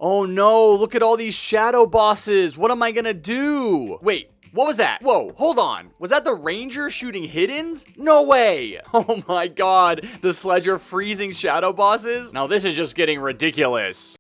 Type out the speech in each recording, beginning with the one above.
Oh no, look at all these shadow bosses. What am I gonna do? Wait. What was that? Whoa, hold on. Was that the ranger shooting hiddens? No way. Oh my god. The Sledger freezing shadow bosses? Now this is just getting ridiculous.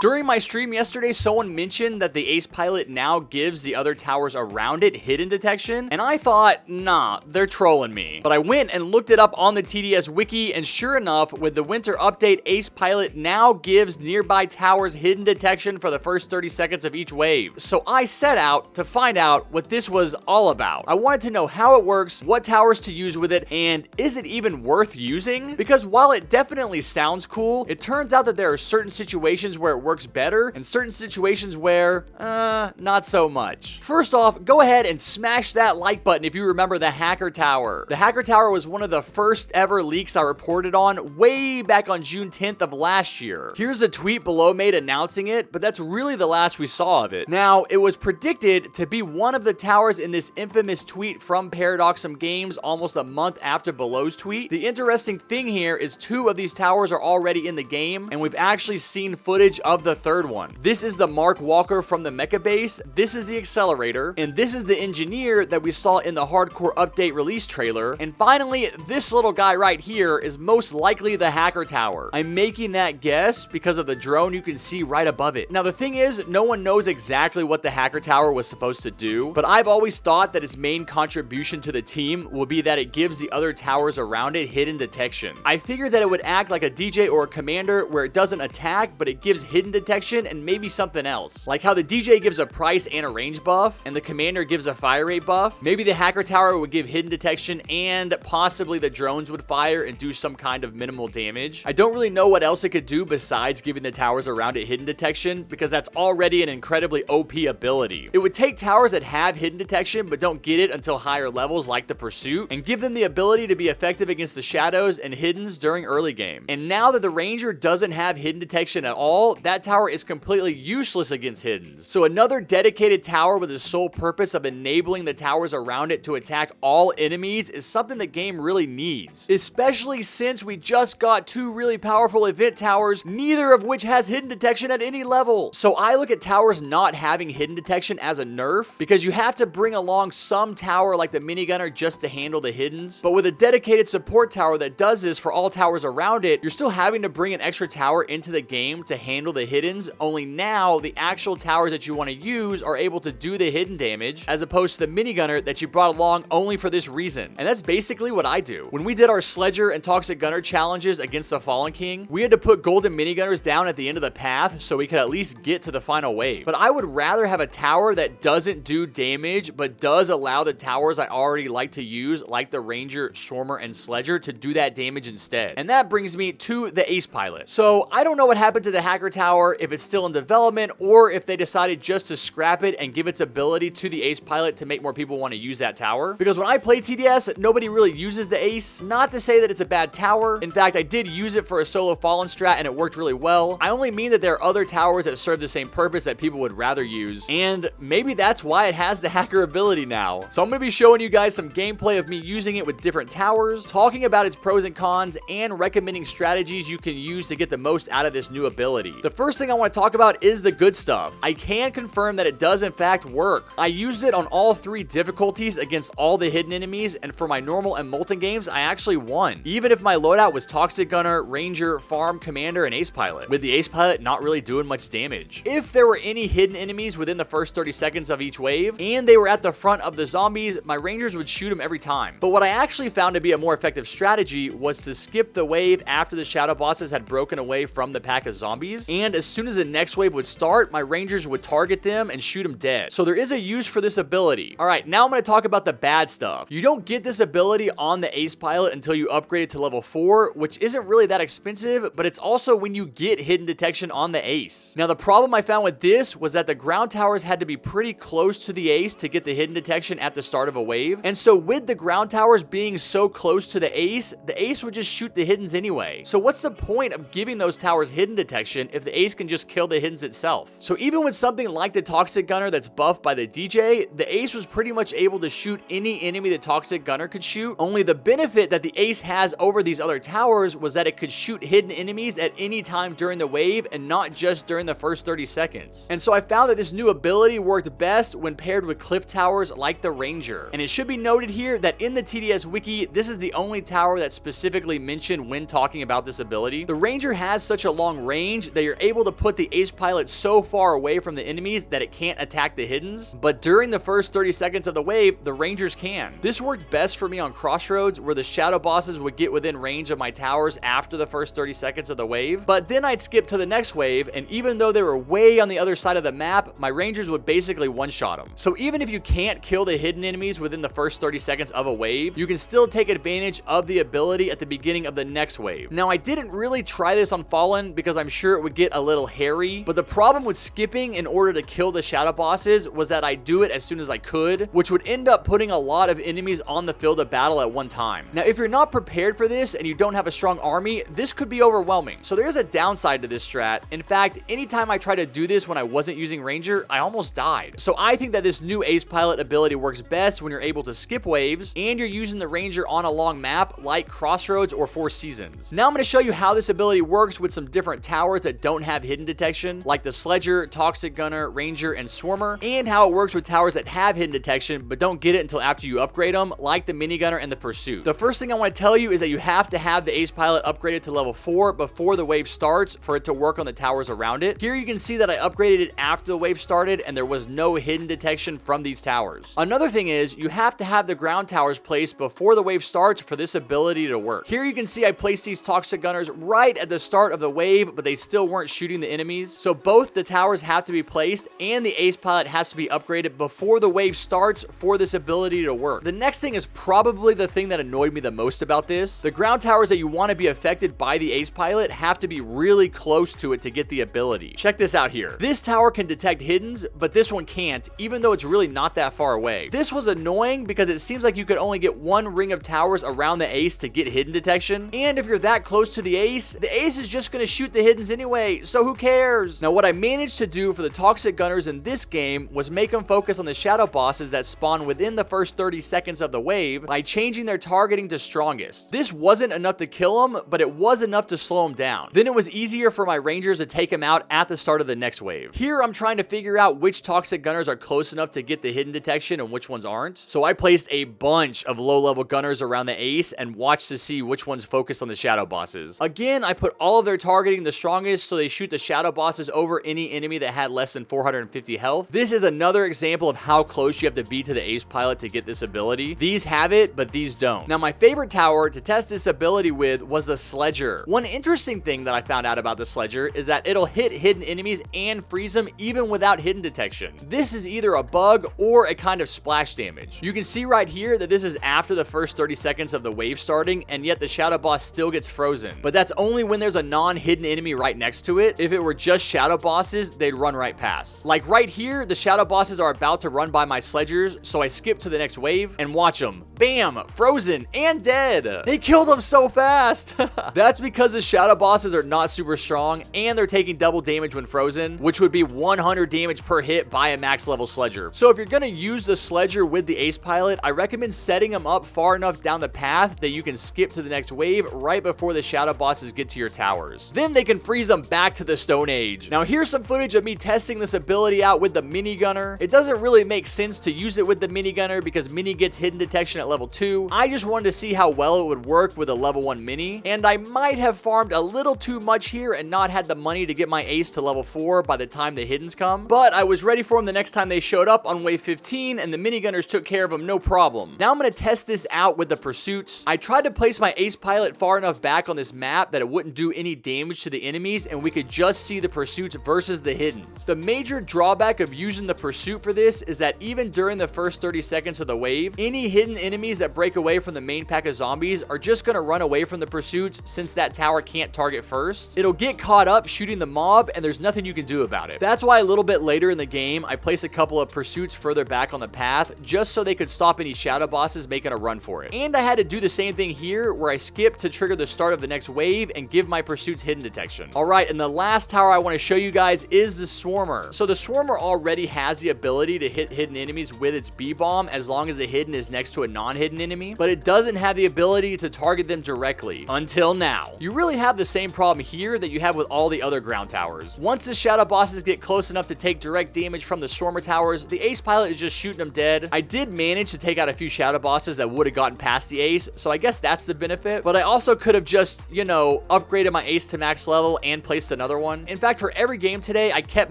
During my stream yesterday, someone mentioned that the Ace Pilot now gives the other towers around it hidden detection, and I thought, nah, they're trolling me. But I went and looked it up on the TDS wiki, and sure enough, with the winter update, Ace Pilot now gives nearby towers hidden detection for the first 30 seconds of each wave. So I set out to find out what this was all about. I wanted to know how it works, what towers to use with it, and is it even worth using? Because while it definitely sounds cool, it turns out that there are certain situations where it works better and certain situations where, not so much. First off, go ahead and smash that like button if you remember the Hacker Tower. The Hacker Tower was one of the first ever leaks I reported on way back on June 10th of last year. Here's a tweet below made announcing it, but that's really the last we saw of it. Now, it was predicted to be one of the towers in this infamous tweet from Paradoxum Games almost a month after Below's tweet. The interesting thing here is 2 of these towers are already in the game, and we've actually seen footage of the third one. This is the Mark Walker from the Mecha Base, this is the Accelerator, and this is the Engineer that we saw in the Hardcore Update release trailer. And finally, this little guy right here is most likely the Hacker Tower. I'm making that guess because of the drone you can see right above it. Now the thing is, no one knows exactly what the Hacker Tower was supposed to do, but I've always thought that its main contribution to the team will be that it gives the other towers around it hidden detection. I figured that it would act like a DJ or a commander where it doesn't attack, but it gives hidden detection and maybe something else. Like how the DJ gives a price and a range buff, and the commander gives a fire rate buff. Maybe the Hacker Tower would give hidden detection, and possibly the drones would fire and do some kind of minimal damage. I don't really know what else it could do besides giving the towers around it hidden detection, because that's already an incredibly OP ability. It would take towers that have hidden detection but don't get it until higher levels like the Pursuit, and give them the ability to be effective against the shadows and hiddens during early game. And now that the Ranger doesn't have hidden detection at all, that tower is completely useless against hiddens. So another dedicated tower with the sole purpose of enabling the towers around it to attack all enemies is something the game really needs. Especially since we just got 2 really powerful event towers, neither of which has hidden detection at any level. So I look at towers not having hidden detection as a nerf, because you have to bring along some tower like the minigunner just to handle the hiddens. But with a dedicated support tower that does this for all towers around it, you're still having to bring an extra tower into the game to handle the hiddens, only now the actual towers that you want to use are able to do the hidden damage, as opposed to the minigunner that you brought along only for this reason. And that's basically what I do. When we did our Sledger and Toxic Gunner challenges against the Fallen King, we had to put golden minigunners down at the end of the path so we could at least get to the final wave. But I would rather have a tower that doesn't do damage, but does allow the towers I already like to use, like the Ranger, Swarmer, and Sledger, to do that damage instead. And that brings me to the Ace Pilot. So I don't know what happened to the Hacker Tower, if it's still in development, or if they decided just to scrap it and give its ability to the Ace Pilot to make more people want to use that tower. Because when I play TDS, nobody really uses the Ace. Not to say that it's a bad tower. In fact, I did use it for a solo Fallen strat and it worked really well. I only mean that there are other towers that serve the same purpose that people would rather use, and maybe that's why it has the hacker ability now. So I'm going to be showing you guys some gameplay of me using it with different towers, talking about its pros and cons, and recommending strategies you can use to get the most out of this new ability. The first thing I want to talk about is the good stuff. I can confirm that it does in fact work. I used it on all 3 difficulties against all the hidden enemies, and for my normal and molten games, I actually won. Even if my loadout was Toxic Gunner, Ranger, Farm, Commander, and Ace Pilot, with the Ace Pilot not really doing much damage. If there were any hidden enemies within the first 30 seconds of each wave, and they were at the front of the zombies, my Rangers would shoot them every time. But what I actually found to be a more effective strategy was to skip the wave after the shadow bosses had broken away from the pack of zombies, and as soon as the next wave would start, my Rangers would target them and shoot them dead. So there is a use for this ability. Alright, now I'm going to talk about the bad stuff. You don't get this ability on the Ace Pilot until you upgrade it to level 4, which isn't really that expensive, but it's also when you get hidden detection on the Ace. Now the problem I found with this was that the ground towers had to be pretty close to the Ace to get the hidden detection at the start of a wave, and so with the ground towers being so close to the Ace would just shoot the hiddens anyway. So what's the point of giving those towers hidden detection if the ace can just kill the hiddens itself. So even with something like the Toxic Gunner that's buffed by the DJ, the ace was pretty much able to shoot any enemy the Toxic Gunner could shoot. Only the benefit that the ace has over these other towers was that it could shoot hidden enemies at any time during the wave and not just during the first 30 seconds. And so I found that this new ability worked best when paired with cliff towers like the Ranger. And it should be noted here that in the TDS wiki, this is the only tower that's specifically mentioned when talking about this ability. The Ranger has such a long range that you're able to put the ace pilot so far away from the enemies that it can't attack the hiddens, but during the first 30 seconds of the wave, the Rangers can. This worked best for me on Crossroads, where the shadow bosses would get within range of my towers after the first 30 seconds of the wave, but then I'd skip to the next wave, and even though they were way on the other side of the map, my Rangers would basically one-shot them. So even if you can't kill the hidden enemies within the first 30 seconds of a wave, you can still take advantage of the ability at the beginning of the next wave. Now, I didn't really try this on Fallen because I'm sure it would get a little hairy, but the problem with skipping in order to kill the shadow bosses was that I do it as soon as I could, which would end up putting a lot of enemies on the field of battle at one time. Now, if you're not prepared for this and you don't have a strong army, this could be overwhelming. So there's a downside to this strat. In fact, anytime I tried to do this when I wasn't using Ranger, I almost died. So I think that this new ace pilot ability works best when you're able to skip waves and you're using the Ranger on a long map like Crossroads or Four Seasons. Now I'm going to show you how this ability works with some different towers that don't have hidden detection, like the Sledger, Toxic Gunner, Ranger, and Swarmer, and how it works with towers that have hidden detection but don't get it until after you upgrade them, like the Minigunner and the Pursuit. The first thing I want to tell you is that you have to have the ace pilot upgraded to level 4 before the wave starts for it to work on the towers around it. Here you can see that I upgraded it after the wave started and there was no hidden detection from these towers. Another thing is you have to have the ground towers placed before the wave starts for this ability to work. Here you can see I placed these Toxic Gunners right at the start of the wave, but they still weren't shooting the enemies. So both the towers have to be placed and the ace pilot has to be upgraded before the wave starts for this ability to work. The next thing is probably the thing that annoyed me the most about this. The ground towers that you want to be affected by the ace pilot have to be really close to it to get the ability. Check this out here. This tower can detect hiddens, but this one can't, even though it's really not that far away. This was annoying because it seems like you could only get one ring of towers around the ace to get hidden detection, and if you're that close to the ace is just going to shoot the hiddens anyway, so who cares? Now, what I managed to do for the Toxic Gunners in this game was make them focus on the shadow bosses that spawn within the first 30 seconds of the wave by changing their targeting to strongest. This wasn't enough to kill them, but it was enough to slow them down. Then it was easier for my Rangers to take them out at the start of the next wave. Here, I'm trying to figure out which Toxic Gunners are close enough to get the hidden detection and which ones aren't. So I placed a bunch of low-level Gunners around the ace and watched to see which ones focus on the shadow bosses. Again, I put all of their targeting the strongest so they shoot the shadow bosses over any enemy that had less than 450 health. This is another example of how close you have to be to the ace pilot to get this ability. These have it, but these don't. Now, my favorite tower to test this ability with was the Sledger. One interesting thing that I found out about the Sledger is that it'll hit hidden enemies and freeze them even without hidden detection. This is either a bug or a kind of splash damage. You can see right here that this is after the first 30 seconds of the wave starting, and yet the shadow boss still gets frozen. But that's only when there's a non-hidden enemy right next to it. If it were just shadow bosses, they'd run right past. Like right here, the shadow bosses are about to run by my Sledgers, so I skip to the next wave and watch them. Bam! Frozen and dead. They killed them so fast. That's because the shadow bosses are not super strong and they're taking double damage when frozen, which would be 100 damage per hit by a max level Sledger. So if you're gonna use the Sledger with the ace pilot, I recommend setting them up far enough down the path that you can skip to the next wave right before the shadow bosses get to your towers. Then they can freeze them back to the Stone Age. Now here's some footage of me testing this ability out with the Minigunner. It doesn't really make sense to use it with the Minigunner because Mini gets hidden detection at level 2. I just wanted to see how well it would work with a level 1 Mini, and I might have farmed a little too much here and not had the money to get my ace to level 4 by the time the hiddens come, but I was ready for them the next time they showed up on wave 15 and the Minigunners took care of them no problem. Now I'm going to test this out with the Pursuits. I tried to place my ace pilot far enough back on this map that it wouldn't do any damage to the enemies and we could just see the Pursuits versus the hiddens. The major drawback of using the Pursuit for this is that even during the first 30 seconds of the wave, any hidden enemies that break away from the main pack of zombies are just going to run away from the Pursuits since that tower can't target first. It'll get caught up shooting the mob and there's nothing you can do about it. That's why a little bit later in the game, I placed a couple of Pursuits further back on the path just so they could stop any shadow bosses making a run for it. And I had to do the same thing here where I skipped to trigger the start of the next wave and give my Pursuits hidden detection. Alright, and the last tower I want to show you guys is the Swarmer. So the Swarmer already has the ability to hit hidden enemies with its B-bomb as long as the hidden is next to a non-hidden enemy, but it doesn't have the ability to target them directly until now. You really have the same problem here that you have with all the other ground towers. Once the shadow bosses get close enough to take direct damage from the Swarmer towers, the ace pilot is just shooting them dead. I did manage to take out a few shadow bosses that would have gotten past the ace, so I guess that's the benefit, but I also could have just, you know, upgraded my ace to max level and placed another one. In fact, for every game today, I kept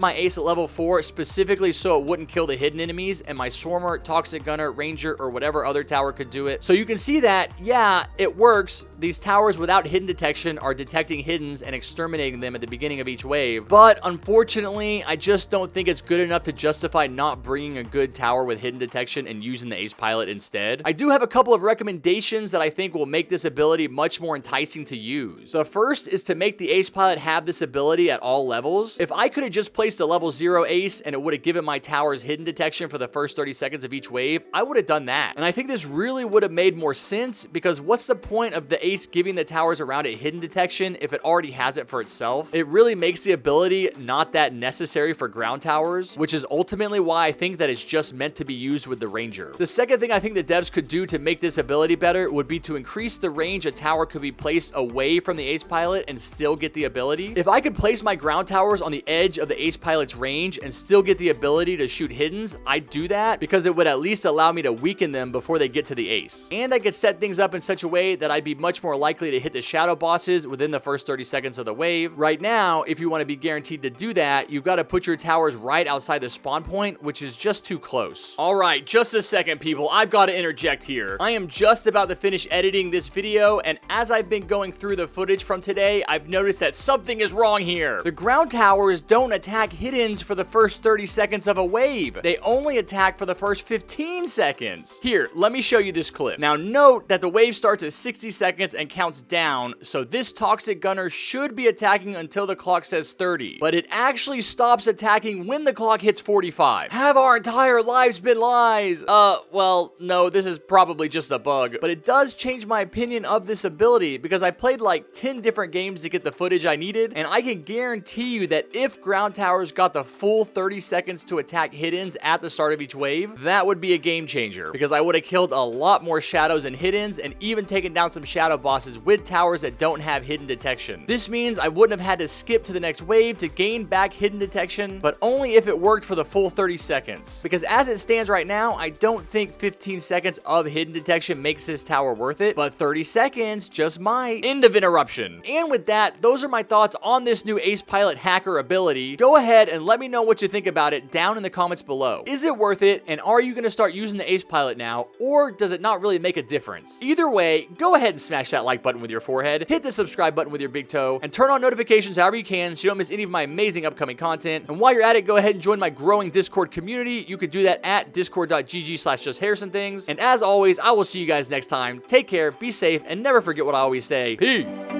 my ace at level 4 specifically so it wouldn't kill the hidden enemies, and my Swarmer, Toxic Gunner, Ranger, or whatever other tower could do it. So you can see that, yeah, it works. These towers without hidden detection are detecting hiddens and exterminating them at the beginning of each wave, but unfortunately, I just don't think it's good enough to justify not bringing a good tower with hidden detection and using the ace pilot instead. I do have a couple of recommendations that I think will make this ability much more enticing to use. The first is to make the ace pilot have this ability at all levels. If I could have just placed a level 0 ace and it would have given my towers hidden detection for the first 30 seconds of each wave, I would have done that. And I think this really would have made more sense, because what's the point of the ace giving the towers around it hidden detection if it already has it for itself? It really makes the ability not that necessary for ground towers, which is ultimately why I think that it's just meant to be used with the Ranger. The second thing I think the devs could do to make this ability better would be to increase the range a tower could be placed away from the ace pilot and still get the ability. If I could place my ground towers on the edge of the ace pilot's range and still get the ability to shoot hiddens, I'd do that because it would at least allow me to weaken them before they get to the ace. And I could set things up in such a way that I'd be much more likely to hit the shadow bosses within the first 30 seconds of the wave. Right now, if you want to be guaranteed to do that, you've got to put your towers right outside the spawn point, which is just too close. All right, just a second, people. I've got to interject here. I am just about to finish editing this video, and as I've been going through the footage from today, I've noticed that something is wrong here. The ground towers don't attack hiddens for the first 30 seconds of a wave. They only attack for the first 15 seconds. Here, let me show you this clip. Now note that the wave starts at 60 seconds and counts down, so this Toxic Gunner should be attacking until the clock says 30, but it actually stops attacking when the clock hits 45. Have our entire lives been lies? Well, no, this is probably just a bug, but it does change my opinion of this ability because I played like 10 different games to get the footage I needed, and I can guarantee you that if ground towers got the full 30 seconds to attack hiddens at the start of each wave, that would be a game changer because I would have killed a lot more shadows and hiddens and even taken down some shadow bosses with towers that don't have hidden detection. This means I wouldn't have had to skip to the next wave to gain back hidden detection, but only if it worked for the full 30 seconds. Because as it stands right now, I don't think 15 seconds of hidden detection makes this tower worth it, but 30 seconds just might. End of interruption. And with that, those are my thoughts on this new ace pilot hacker ability. Go ahead and let me know what you think about it down in the comments below. Is it worth it, and are you going to start using the ace pilot now, or does it not really make a difference? Either way, go ahead and smash that like button with your forehead, hit the subscribe button with your big toe, and turn on notifications however you can so you don't miss any of my amazing upcoming content. And while you're at it, go ahead and join my growing Discord community. You could do that at discord.gg/JustHarrisonThings. And as always, I will see you guys next time. Take care, be safe, and never forget what I always say. Peace!